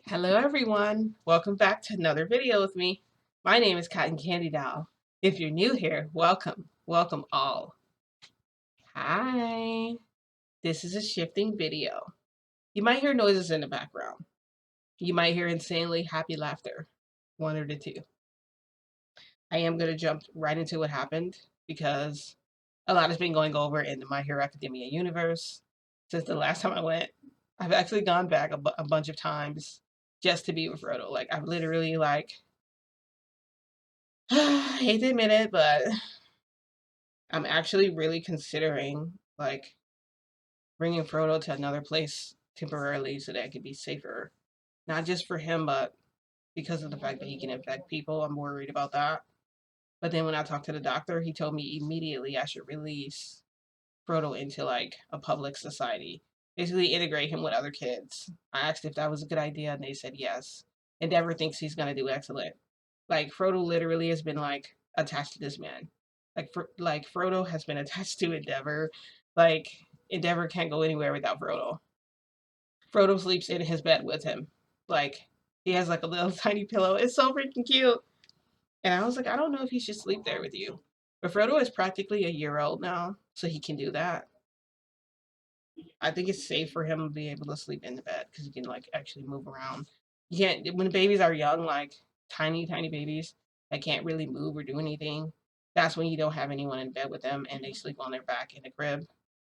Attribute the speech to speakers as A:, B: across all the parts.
A: Hello everyone, welcome back to another video with me. My name is Cotton Candy Doll. If you're new here, welcome all. Hi, this is a shifting video. You might hear noises in the background. You might hear insanely happy laughter, one or the two. I am going to jump right into what happened because a lot has been going over in the My Hero Academia universe since the last time I went. I've actually gone back a bunch of times just to be with Frodo. Like I've literally I hate to admit it, but I'm actually really considering bringing Frodo to another place temporarily so that it could be safer. Not just for him, but because of the fact that he can infect people. I'm worried about that. But then when I talked to the doctor, he told me immediately I should release Frodo into like a public society. Basically integrate him with other kids. I asked if that was a good idea and they said yes. Endeavor thinks he's gonna do excellent. Like Frodo literally has been like attached to this man. Like Frodo has been attached to Endeavor. Like Endeavor can't go anywhere without Frodo. Frodo sleeps in his bed with him. Like he has like a little tiny pillow. It's so freaking cute. And I was like, I don't know if he should sleep there with you. But Frodo is practically a year old now, so he can do that. I think it's safe for him to be able to sleep in the bed because he can like actually move around. You can't when babies are young, like tiny babies that can't really move or do anything. That's when you don't have anyone in bed with them and they sleep on their back in the crib.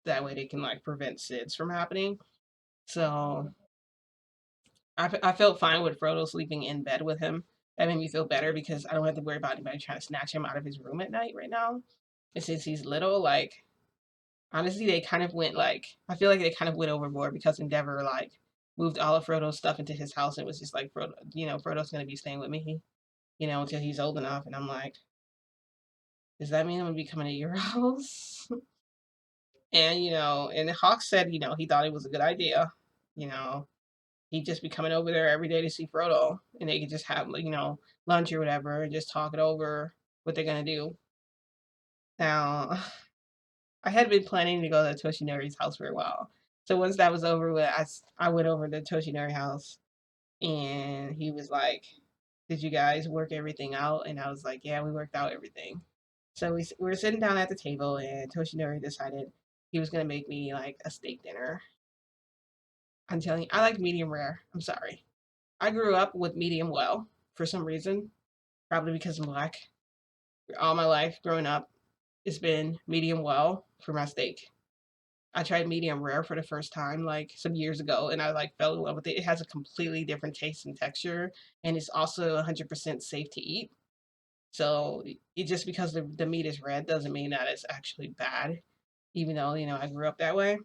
A: That way they can like prevent SIDS from happening. So I felt fine with Frodo sleeping in bed with him. That made me feel better because I don't have to worry about anybody trying to snatch him out of his room at night right now. And since he's little, like honestly, they kind of went like I feel like they kind of went overboard because Endeavor like moved all of Frodo's stuff into his house and was just like Frodo, Frodo's gonna be staying with me, until he's old enough. And I'm like, does that mean I'm gonna be coming to your house? And Hawk said, he thought it was a good idea. You know, he'd just be coming over there every day to see Frodo, and they could just have lunch or whatever and just talk it over what they're gonna do. Now, I had been planning to go to Toshinori's house for a while. So once that was over with, I went over to Toshinori house and he was like, did you guys work everything out? And I was like, yeah, we worked out everything. So we were sitting down at the table and Toshinori decided he was going to make me like a steak dinner. I'm telling you, I like medium rare. I'm sorry. I grew up with medium well for some reason, probably because I'm black. All my life growing up, it's been medium well for my steak. I tried medium rare for the first time like some years ago and I like fell in love with it. It has a completely different taste and texture and it's also 100% safe to eat. So it just because the meat is red doesn't mean that it's actually bad, even though, I grew up that way.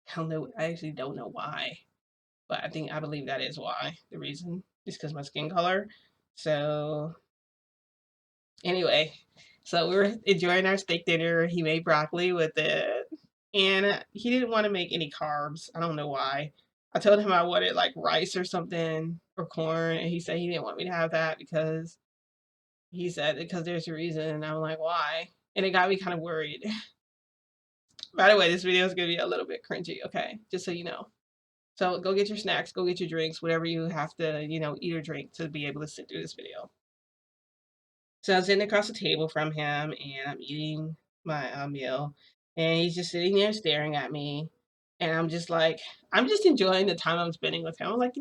A: I don't know. I actually don't know why, but I believe that is why the reason is because my skin color. So anyway, so we were enjoying our steak dinner. He made broccoli with it, and he didn't want to make any carbs. I don't know why. I told him I wanted like rice or something or corn, and he said he didn't want me to have that because he said because there's a reason. And I'm like, why? And it got me kind of worried. By the way, this video is gonna be a little bit cringy, okay? Just so you know. So go get your snacks, go get your drinks, whatever you have to, eat or drink to be able to sit through this video. So I was sitting across the table from him and I'm eating my meal. And he's just sitting there staring at me. And I'm just enjoying the time I'm spending with him. I'm like,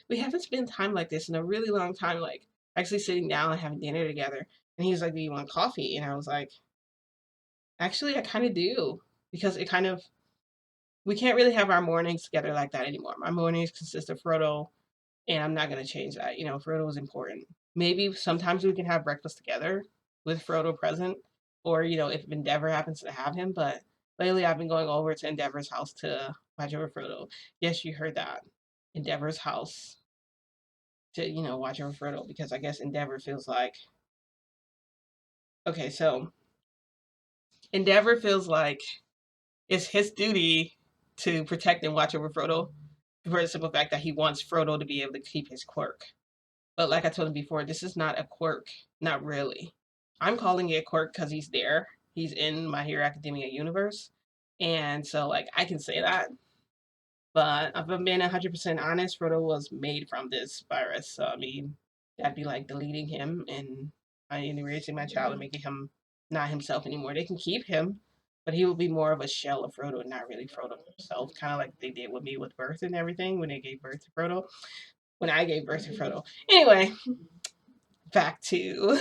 A: we haven't spent time like this in a really long time, like actually sitting down and having dinner together. And he was like, do you want coffee? And I was like, actually, I kind of do. Because we can't really have our mornings together like that anymore. My mornings consist of Frodo and I'm not gonna change that. Frodo is important. Maybe sometimes we can have breakfast together with Frodo present, or if Endeavor happens to have him. But lately, I've been going over to Endeavor's house to watch over Frodo. Yes, you heard that. Endeavor's house to watch over Frodo because I guess Endeavor feels like okay. So Endeavor feels like it's his duty to protect and watch over Frodo for the simple fact that he wants Frodo to be able to keep his quirk. But like I told him before, this is not a quirk. Not really. I'm calling it a quirk because he's there. He's in My Hero Academia universe. And so like I can say that. But if I'm being 100% honest, Frodo was made from this virus. So, I mean, that'd be like deleting him and erasing my child and making him not himself anymore. They can keep him, but he will be more of a shell of Frodo, not really Frodo himself. Kind of like they did with me with birth and everything when they gave birth to Frodo. When I gave birth to Frodo. Anyway, back to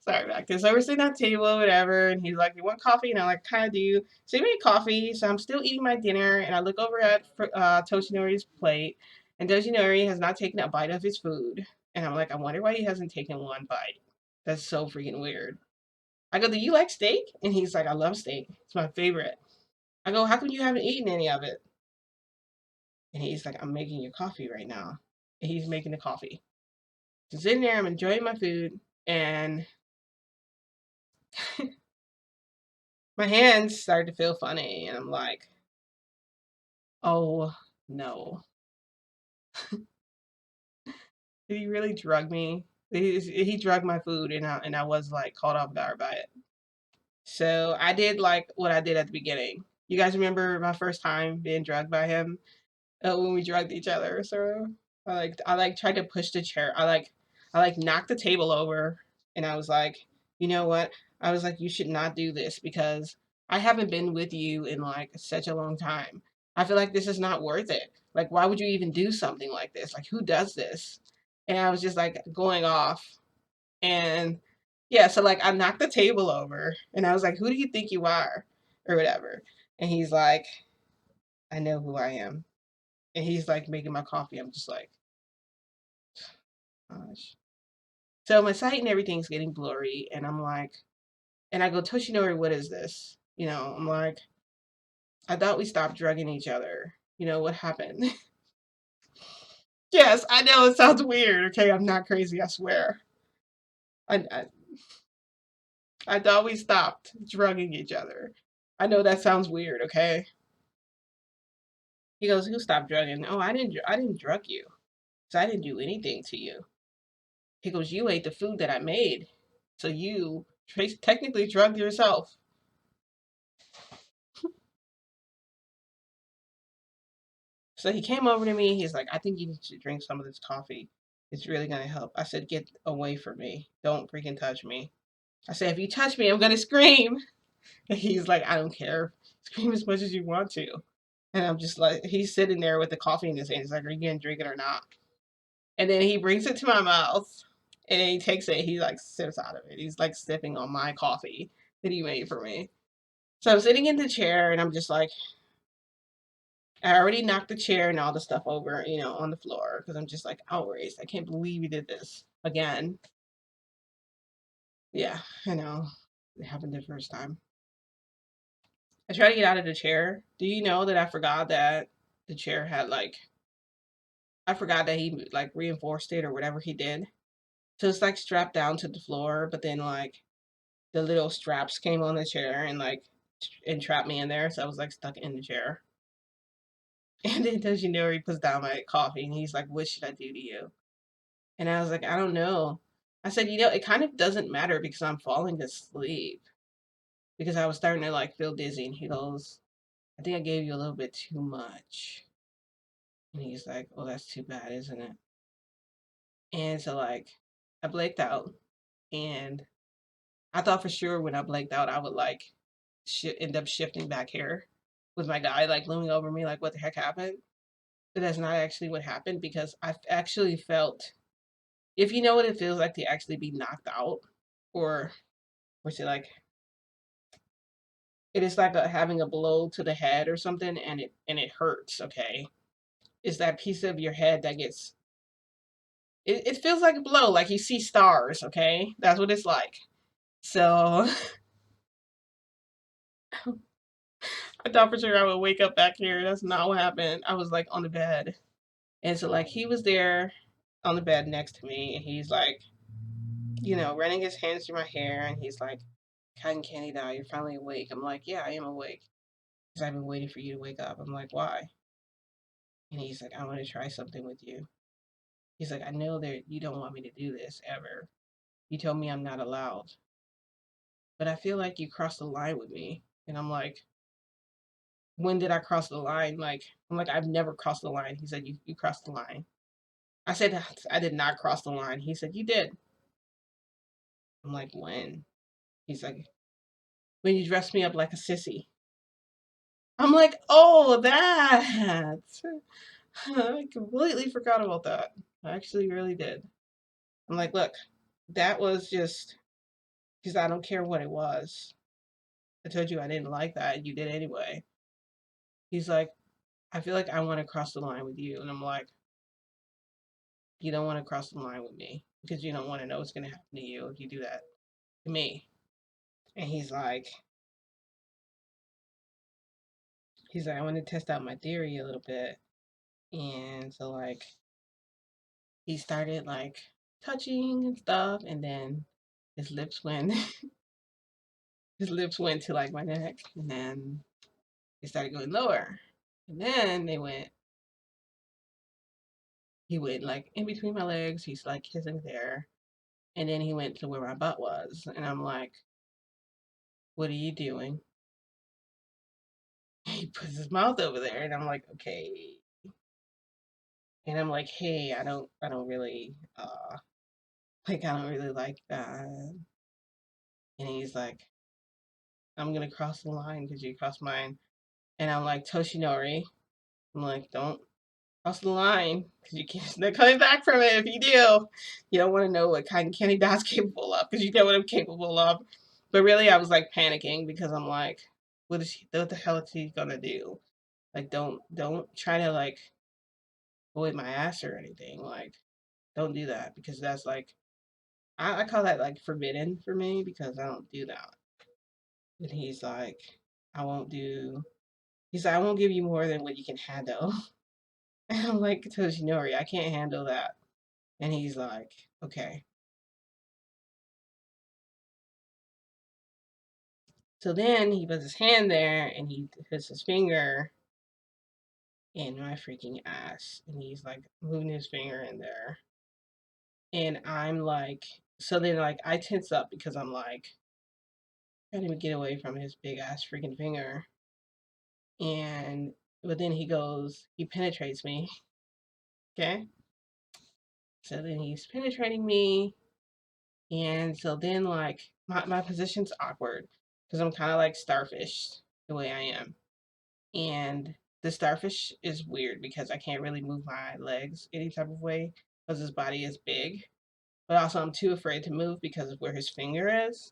A: sorry about this. So we're sitting at the table, whatever, and he's like, "You want coffee?" And I'm like, "Kind of do." So he made coffee. So I'm still eating my dinner, and I look over at Toshinori's plate, and Toshinori has not taken a bite of his food. And I'm like, I wonder why he hasn't taken one bite. That's so freaking weird. I go, "Do you like steak?" And he's like, "I love steak. It's my favorite." I go, "How come you haven't eaten any of it?" And he's like, "I'm making your coffee right now." And he's making the coffee. So sitting there, I'm enjoying my food, and my hands started to feel funny, and I'm like, oh no. Did he really drug me? He drugged my food, and I was like caught off guard by it. So I did like what I did at the beginning. You guys remember my first time being drugged by him? When we drugged each other. So I like tried to push the chair. I like knocked the table over, and I was like, you know what? I was like, you should not do this because I haven't been with you in like such a long time. I feel like this is not worth it. Like, why would you even do something like this? Like, who does this? And I was just like going off, and yeah, so like I knocked the table over, and I was like, who do you think you are, or whatever? And he's like, I know who I am. And he's like making my coffee. I'm just like, gosh. So my sight and everything's getting blurry, and I'm like, and I go, Toshinori, what is this? I'm like, I thought we stopped drugging each other. What happened? Yes, I know it sounds weird. Okay, I'm not crazy. I swear. I, I I thought we stopped drugging each other. I know that sounds weird. Okay. He goes, who stopped drugging? Oh, I didn't. I didn't drug you. So I didn't do anything to you. He goes, you ate the food that I made. So you technically drugged yourself. So he came over to me. He's like, I think you need to drink some of this coffee. It's really going to help. I said, get away from me. Don't freaking touch me. I said, if you touch me, I'm going to scream. And he's like, I don't care. Scream as much as you want to. And I'm just like, he's sitting there with the coffee in his hand. He's like, are you going to drink it or not? And then he brings it to my mouth. And then he takes it. He like sips out of it. He's like sipping on my coffee that he made for me. So I'm sitting in the chair and I'm just like, I already knocked the chair and all the stuff over, on the floor because I'm just like outraged. I can't believe you did this again. Yeah, I know. It happened the first time. I tried to get out of the chair. Do you know that I forgot that the chair had I forgot that he like reinforced it or whatever he did. So it's like strapped down to the floor, but then like the little straps came on the chair and like entrapped me in there. So I was like stuck in the chair. And then does he puts down my coffee and he's like, what should I do to you? And I was like, I don't know. I said, it kind of doesn't matter because I'm falling asleep. Because I was starting to like feel dizzy. And he goes, I think I gave you a little bit too much. And he's like, oh, that's too bad, isn't it? And so like I blanked out. And I thought for sure when I blanked out, I would like end up shifting back here with my guy like looming over me, like, what the heck happened? But that's not actually what happened because I've actually felt, if you know what it feels like to actually be knocked out, or what's it like? It is like having a blow to the head or something, and it hurts. Okay, it's that piece of your head that gets. It feels like a blow, like you see stars. Okay, that's what it's like. So I thought for sure I would wake up back here. That's not what happened. I was like on the bed, and so like he was there on the bed next to me, and he's like, running his hands through my hair, and he's like, "Cotton candy doll, you're finally awake." I'm like, "Yeah, I am awake." Because I've been waiting for you to wake up. I'm like, "Why?" And he's like, "I want to try something with you." He's like, "I know that you don't want me to do this ever. You told me I'm not allowed. But I feel like you crossed the line with me." And I'm like, "When did I cross the line? Like, I'm like, I've never crossed the line. He said, you crossed the line. I said, I did not cross the line. He said, you did. I'm like, when? He's like, when you dressed me up like a sissy. I'm like, oh, that. I completely forgot about that. I actually really did. I'm like, look, that was just because I don't care what it was. I told you I didn't like that, and you did anyway. He's like, I feel like I want to cross the line with you. And I'm like, you don't want to cross the line with me because you don't want to know what's going to happen to you if you do that to me. And he's like, I want to test out my theory a little bit. And so, like, he started, like, touching and stuff. And then his lips went, his lips went to, like, my neck. And then they started going lower. And then he went, like, in between my legs. He's, like, kissing there. And then he went to where my butt was. And I'm like, what are you doing? He puts his mouth over there. And I'm like, okay. And I'm like, hey, I don't really, like, I don't really like that. And he's like, I'm gonna cross the line because you crossed mine. And I'm like, Toshinori. I'm like, don't cross the line because you can't. They're coming back from it if you do. You don't want to know what kind of Kenny Dot's capable of because you know what I'm capable of. But really, I was like panicking because I'm like, what the hell is he gonna do? Like, don't try to like avoid my ass or anything. Like, don't do that because that's like, I call that like forbidden for me because I don't do that. And he's like, I won't do. He's like, I won't give you more than what you can handle. And I'm like, Toshinori, I can't handle that. And he's like, okay. So then he puts his hand there and he puts his finger in my freaking ass. And he's like moving his finger in there. And I'm like, so then like I tense up because I'm like trying to get away from his big ass freaking finger. And but then he penetrates me. Okay. So then he's penetrating me. And so then like my position's awkward because I'm kind of like starfish the way I am. And the starfish is weird because I can't really move my legs any type of way because his body is big. But also I'm too afraid to move because of where his finger is.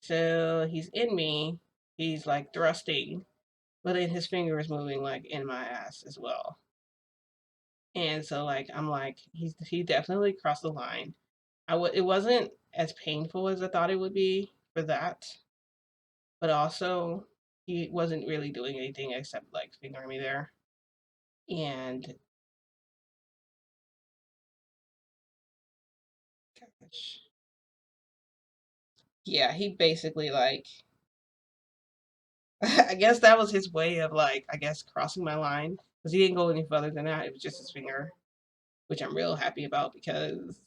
A: So he's in me, he's like thrusting, but then his finger is moving like in my ass as well. And so like I'm like he definitely crossed the line. It wasn't as painful as I thought it would be for that, but also he wasn't really doing anything except like fingering me there. And gosh, yeah, he basically like I guess that was his way of like I guess crossing my line because he didn't go any further than that. It was just his finger, which I'm real happy about because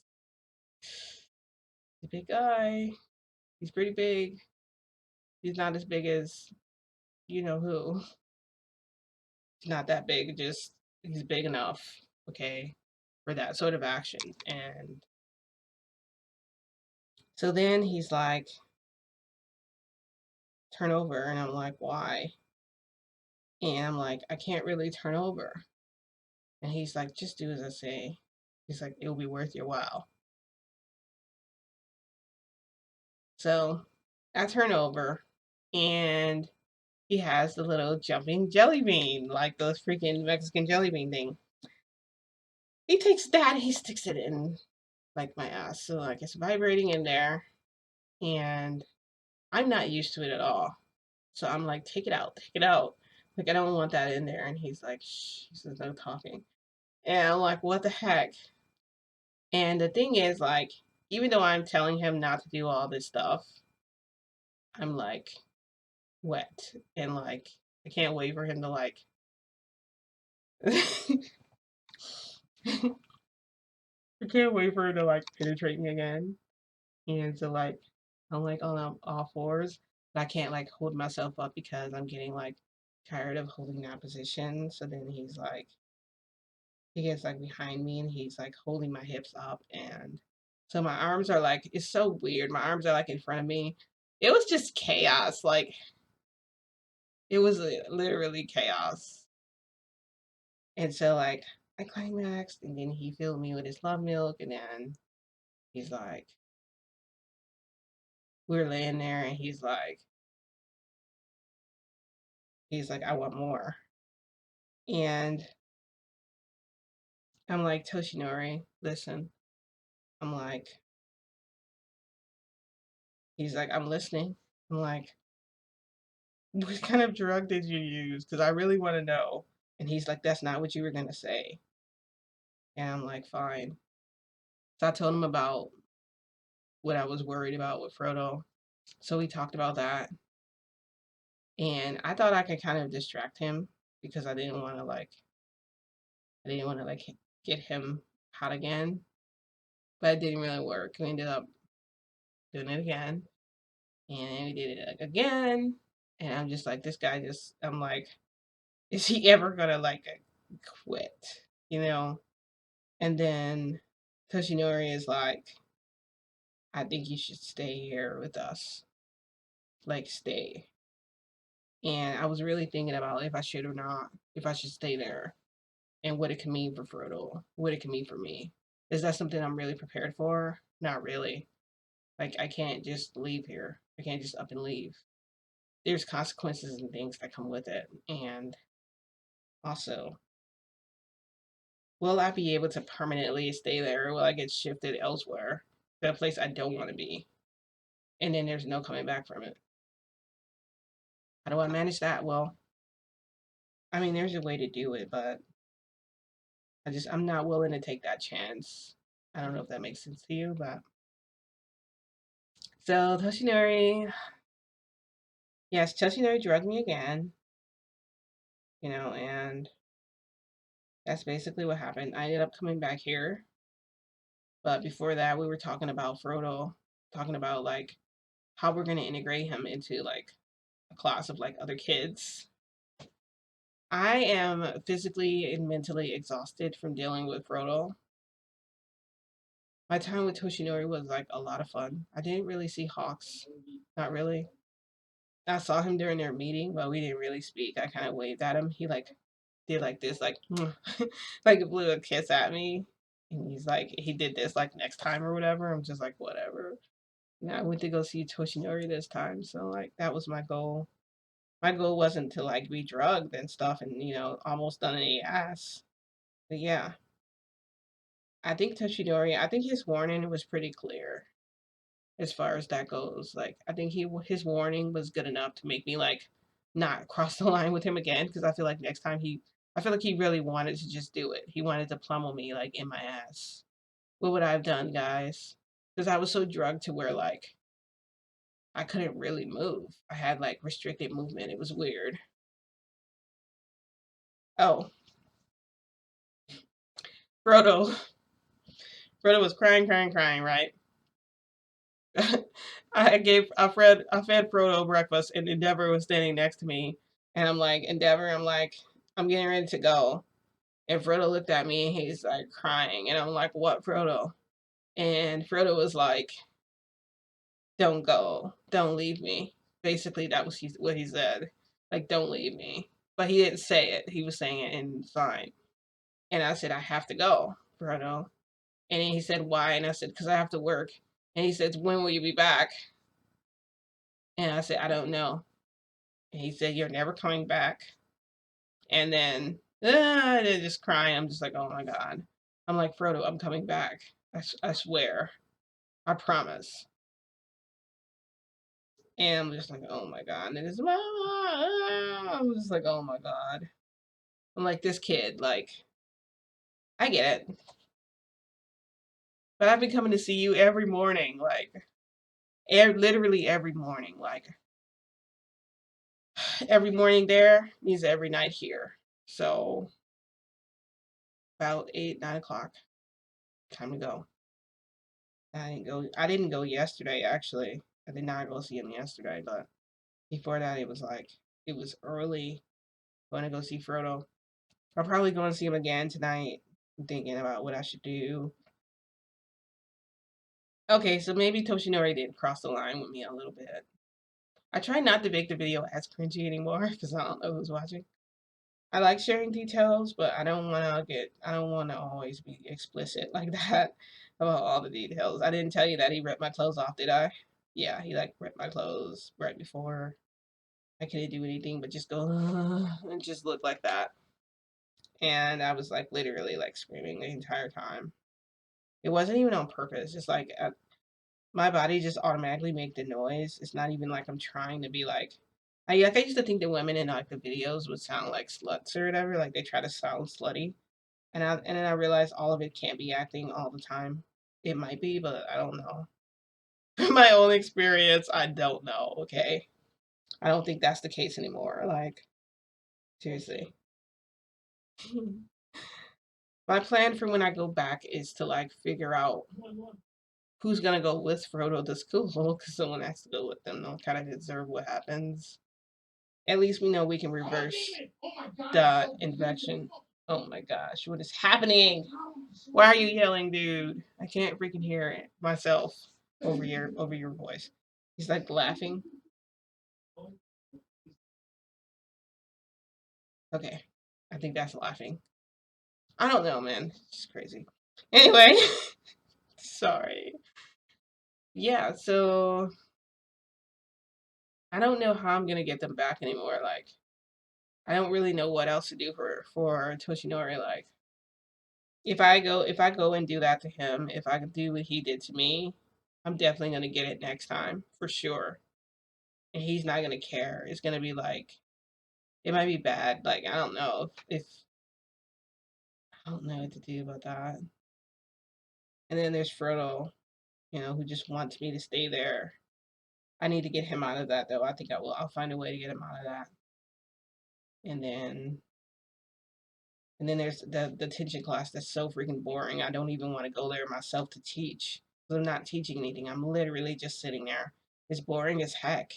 A: he's a big guy. He's pretty big. He's not as big as you know who. He's not that big. Just he's big enough, okay, for that sort of action. And so then he's like, turn over, and I'm like, why? And I'm like, I can't really turn over. And he's like, just do as I say. He's like, it'll be worth your while. So I turn over and he has the little jumping jelly bean, like those freaking Mexican jelly bean thing. He takes that, he sticks it in like my ass. So like it's vibrating in there and I'm not used to it at all. So I'm like, take it out, take it out. Like I don't want that in there. And he's like, shh, he says no talking. And I'm like, what the heck? And the thing is, like, even though I'm telling him not to do all this stuff, I'm like wet and like I can't wait for him to like I can't wait for him to like penetrate me again. And so like I'm like on all fours, but I can't like hold myself up because I'm getting like tired of holding that position. So then he gets like behind me and he's like holding my hips up. And so my arms are like, it's so weird. My arms are like in front of me. It was just chaos. Like, it was literally chaos. And so, like, I climaxed and then he filled me with his love milk. And then he's like, we were laying there and he's like, I want more. And I'm like, Toshinori, listen. I'm like, he's like, I'm listening. I'm like, what kind of drug did you use? Because I really want to know. And he's like, that's not what you were going to say. And I'm like, fine. So I told him about what I was worried about with Frodo. So we talked about that. And I thought I could kind of distract him because I didn't want to like get him hot again. But it didn't really work. We ended up doing it again. And we did it like again. And I'm just like, this guy just, I'm like, is he ever gonna like quit? You know? And then Toshinori is like, I think you should stay here with us. Like, stay. And I was really thinking about if I should or not, if I should stay there and what it could mean for Frodo, what it could mean for me. Is that something I'm really prepared for? Not really. Like, I can't just leave here. I can't just up and leave. There's consequences and things that come with it. And also, will I be able to permanently stay there or will I get shifted elsewhere to a place I don't want to be? And then there's no coming back from it. How do I manage that? Well, I mean, there's a way to do it, but I'm not willing to take that chance. I don't know if that makes sense to you, but so Toshinori, yes, Toshinori drugged me again, and that's basically what happened. I ended up coming back here, but before that, we were talking about Frodo, talking about like how we're gonna integrate him into like a class of like other kids. I am physically and mentally exhausted from dealing with Frodo. My time with Toshinori was like a lot of fun. I didn't really see Hawks, not really. I saw him during their meeting, but we didn't really speak. I kind of waved at him. He like did like this, like like blew a kiss at me, and he's like he did this like next time or whatever. I'm just like whatever. I went to go see Toshinori this time, so like that was my goal. My goal wasn't to like be drugged and stuff, and almost done any ass. But yeah, I think Toshinori. I think his warning was pretty clear as far as that goes. Like I think his warning was good enough to make me like not cross the line with him again because I feel like next time I feel like he really wanted to just do it. He wanted to pummel me like in my ass. What would I have done, guys? Because I was so drugged to where like I couldn't really move. I had like restricted movement. It was weird. Oh, Frodo. Frodo was crying, crying, crying. Right. I fed Frodo breakfast, and Endeavor was standing next to me, and I'm like, Endeavor, I'm getting ready to go, and Frodo looked at me, and he's like crying, and I'm like, what, Frodo? And Frodo was like, don't go, don't leave me. Basically, that was what he said, like, don't leave me. But he didn't say it. He was saying it in sign. And I said, I have to go, Frodo. And then he said, why? And I said, because I have to work. And he said, when will you be back? And I said, I don't know. And he said, you're never coming back. And then, they're just crying. I'm just like, oh my God. I'm like, Frodo, I'm coming back. I swear. I promise. And I'm just like, oh my God. And it's, I'm just like, oh my God. I'm like, this kid, like, I get it. But I've been coming to see you every morning, like, literally every morning. Like, every morning there means every night here. So, about 8, 9 o'clock, time to go. I didn't go yesterday, actually. I did not go see him yesterday, but before that, it was early. Going to go see Frodo. I'm probably going to see him again tonight. I'm thinking about what I should do. Okay, so maybe Toshinori did cross the line with me a little bit. I try not to make the video as cringy anymore because I don't know who's watching. I like sharing details, but I don't want to always be explicit like that about all the details. I didn't tell you that he ripped my clothes off, did I? Yeah, he like ripped my clothes right before I couldn't do anything but just go and just look like that. And I was like literally like screaming the entire time. It wasn't even on purpose. It's like my body just automatically make the noise. It's not even like I'm trying to be like. I used to think that women in like the videos would sound like sluts or whatever. Like they try to sound slutty, and then I realized all of it can't be acting all the time. It might be, but I don't know. From my own experience, I don't know. Okay, I don't think that's the case anymore. Like seriously. My plan for when I go back is to like figure out who's gonna go with Frodo to school because someone has to go with them. They'll kind of observe what happens. At least we know we can reverse the infection. Oh my gosh, what is happening? Why are you yelling, dude? I can't freaking hear it myself over your voice. He's like laughing. Okay, I think that's laughing. I don't know, man. It's crazy. Anyway, sorry. Yeah, so I don't know how I'm gonna get them back anymore. Like, I don't really know what else to do for Toshinori. Like, if I go and do that to him, if I do what he did to me, I'm definitely gonna get it next time for sure. And he's not gonna care. It's gonna be like it might be bad. Like I don't know if I don't know what to do about that. And then there's Frodo, who just wants me to stay there. I need to get him out of that though. I think I will. I'll find a way to get him out of that. And then there's the tension class that's so freaking boring. I don't even want to go there myself to teach. I'm not teaching anything. I'm literally just sitting there. It's boring as heck.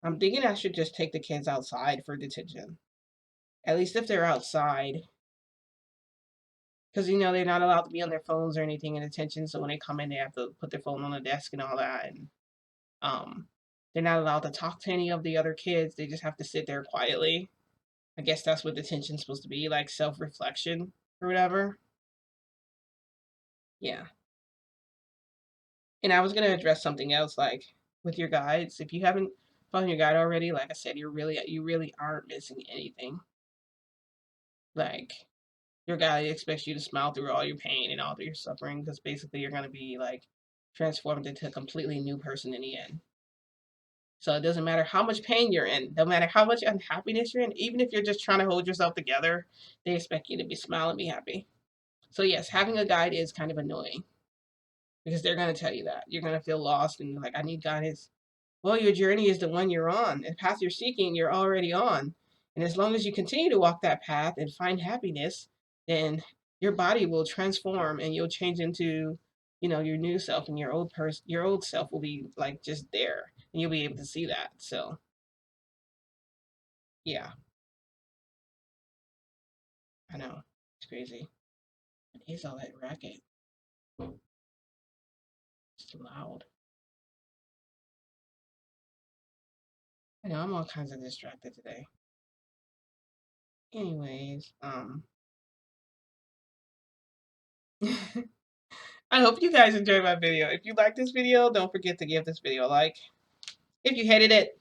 A: I'm thinking I should just take the kids outside for detention. At least if they're outside. Because, they're not allowed to be on their phones or anything in detention. So when they come in, they have to put their phone on the desk and all that. And um, they're not allowed to talk to any of the other kids. They just have to sit there quietly. I guess that's what detention's supposed to be, like self-reflection or whatever. Yeah. And I was gonna address something else, like with your guides. If you haven't found your guide already, like I said, you really aren't missing anything. Like your guide expects you to smile through all your pain and all your suffering, because basically you're gonna be like transformed into a completely new person in the end. So it doesn't matter how much pain you're in, no matter how much unhappiness you're in, even if you're just trying to hold yourself together, they expect you to be smile and be happy. So yes, having a guide is kind of annoying because they're gonna tell you that. You're gonna feel lost and like I need guidance. Well, your journey is the one you're on. The path you're seeking, you're already on. And as long as you continue to walk that path and find happiness, then your body will transform and you'll change into, your new self, and your old self will be like just there and you'll be able to see that. So, yeah, I know. It's crazy. What is all that racket? It's too loud. I know I'm all kinds of distracted today. Anyways, I hope you guys enjoyed my video. If you liked this video, don't forget to give this video a like. If you hated it,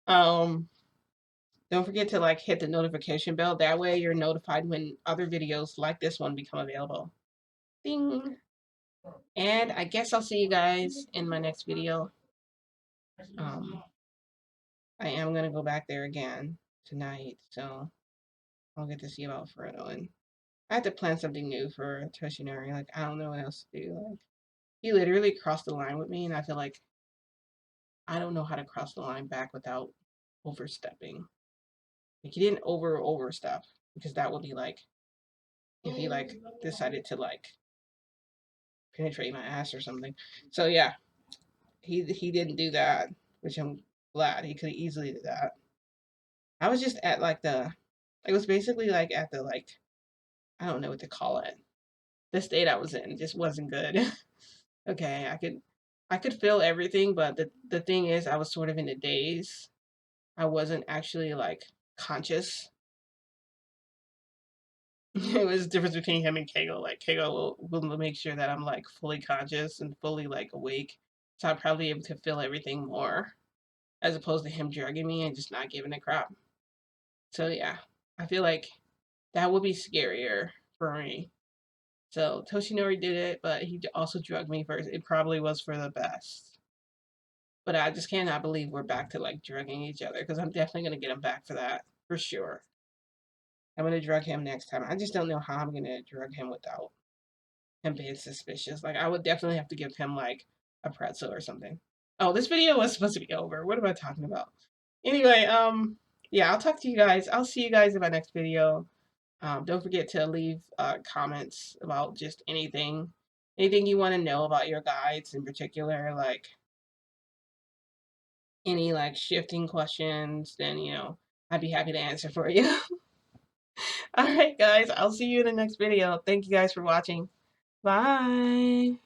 A: um, don't forget to like hit the notification bell. That way you're notified when other videos like this one become available. Ding! And I guess I'll see you guys in my next video. I am going to go back there again tonight, so I'll get to see about Frodo. And I have to plan something new for Toshinori. Like, I don't know what else to do. Like, he literally crossed the line with me, and I feel like I don't know how to cross the line back without overstepping. Like he didn't overstep because that would be like if he like decided to like penetrate my ass or something. So yeah, he didn't do that, which I'm glad. He could easily do that. I was just at like it was basically like at the like, I don't know what to call it. The state I was in just wasn't good. Okay, I could feel everything, but the thing is I was sort of in a daze. I wasn't actually like conscious. It was the difference between him and Kegel. Like Kegel will make sure that I'm like fully conscious and fully like awake. So I'll probably be able to feel everything more as opposed to him drugging me and just not giving a crap. So yeah, I feel like that would be scarier for me. So Toshinori did it, but he also drugged me first. It probably was for the best. But I just cannot believe we're back to like drugging each other because I'm definitely gonna get him back for that for sure. I'm gonna drug him next time. I just don't know how I'm gonna drug him without him being suspicious. Like I would definitely have to give him like a pretzel or something. Oh, this video was supposed to be over. What am I talking about? Anyway, yeah, I'll talk to you guys. I'll see you guys in my next video. Don't forget to leave comments about just anything you want to know about your guides in particular, like any like shifting questions, then I'd be happy to answer for you. All right, guys, I'll see you in the next video. Thank you guys for watching. Bye.